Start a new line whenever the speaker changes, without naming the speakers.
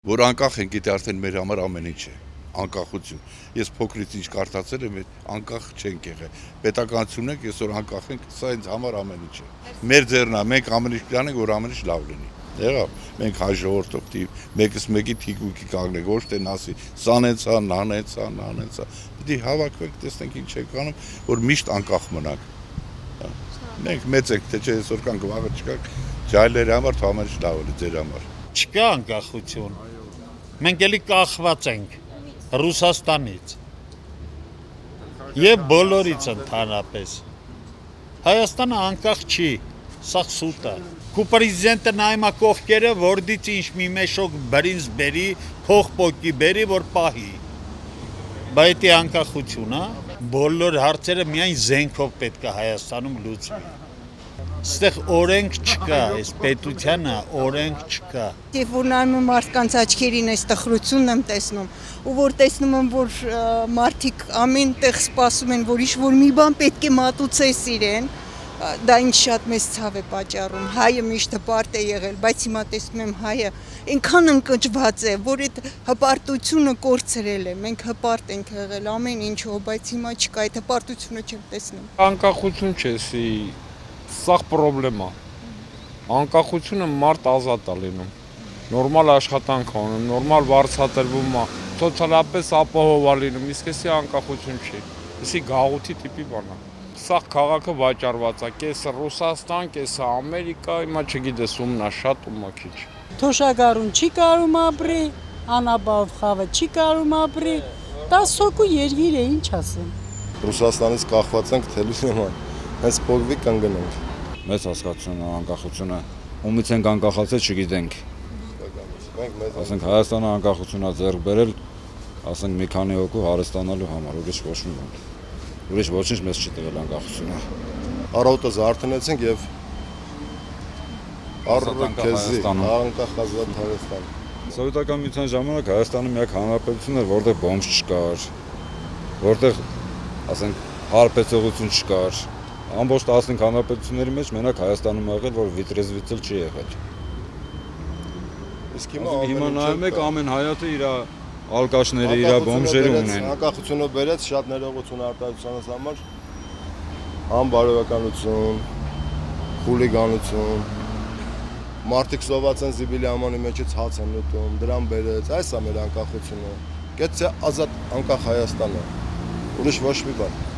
Որ անկախ ենք, գիտե արդեն մեր համար ամեն ինչ է, անկախություն։ Ես փոքրից ինչ կարդացել եմ, անկախ չենք եղել։ Պետականություն ենք, այսօր անկախ ենք, սա ինձ համար ամեն ինչ է։ Մեր ձեռն է, մենք ամեն ինչ կանենք, որ ամեն ինչ լավ լինի։ Եղավ, մենք հայ ժողովրդի մեկս մեկի թիկունքի կանգնենք, ոչ թե ասի, սան էցա, նան էցա, նան էցա։ Պիտի հավաքվենք, տեսնենք ինչ ենք անում, որ միշտ անկախ մնանք։ Մենք մեծ ենք, թե չէ այսօր կանք վաղը չկանք, ջահելների համար թող ամեն ինչ լավ է ձեր համար։
Չկա անկախություն։ Մենք էլի կախված ենք Ռուսաստանից եւ բոլորից ընդհանրապես։ Հայաստանը անկախ չի, սա սուտ է։ Քու պրեզիդենտը նայում է կողքերը, որդից ինչ մի մեշոկ բրինձ բերի, փող պոկի բերի, որ պահի։ Բայց դա անկախություն է։ Բոլոր հարցերը միայն զենքով պետք է Հայաստանում լուծվի։ Ստեղ օրենք չկա, այս պետությանը օրենք չկա։
Եվ որ նայում եմ մարդկանց աչքերին այս տխրությունն եմ տեսնում, ու որ տեսնում եմ, որ մարդիկ ամեն տեղ սպասում են, որ ինչ-որ մի բան պետք է մատուցես իրեն, դա ինչ շատ մեծ ցավ է պատճառում։ Հայը միշտ հպարտ է եղել, բայց հիմա տեսնում եմ հայը այնքան ընկճված է, որ այդ հպարտությունը կորցրել է։ Մենք հպարտ ենք եղել ամեն ինչով, բայց հիմա չկա, այդ հպարտությունը չեմ տեսնում։
Անկախություն չէ, սա պրոբլեմա։ Անկախությունը մարդ ազատ է լինում, նորմալ աշխատանք անում, նորմալ վարձատրվում է, սոցիալապես ապահով է լինում, իսկ էսի անկախություն չի, էսի գաղութի տիպի բան է։ Սա քաղաքը վաճառված է, կեսը Ռուսաստան, կեսը Ամերիկա, հիմա չգիտես ումն է շատ, ումն է քիչ։
Թոշակառուն չի կարում ապրի, անապահով խավը չի կարում ապրի, 10 հոգու երկիր է, ինչ ասեմ։
Ռուսաստանից կախված ենք թելուց նման, հենց փողվի կընկնենք։
Մեծ հասկացություն է անկախությունը, ումից ենք անկախացել չգիտենք։ Ասենք Հայաստանը անկախություն է ձեռք բերել, ասենք մի քանի հոգու հարստանալու համար, ուրիշ ոչ մի բան։ Ուրիշ ոչինչ մեզ չի տվել անկախությունը։
Առավոտը զարթնեցինք եւ առաքեզի անկախ ազատ Հայաստան։
Սովետական միության ժամանակ Հայաստանը միակ հանրապետությունն էր, որտեղ բոմբ չկար, որտեղ ասենք հարբեցողություն չկար։ Ամբողջ 15 հանրապետությունների մեջ մենակ Հայաստանում ա եղել, որ վիտրեզվիցել չի եղել։
Իսկ
հիմա նայում եք ամեն հայատը իր ալկաշները, իր բոմժերը ունեն։
Անկախությունը բերեց շատ ներողություն արտադրության համար, անբարոյականություն, խուլիգանություն, մարդիկ սոված են զիբիլի ամանի մեջից հաց են ուտում, դրան բերեց, այս է մեր անկախությունը։ Գեցե ազատ անկախ Հայաստանը, ուրիշ ոչ մի բան։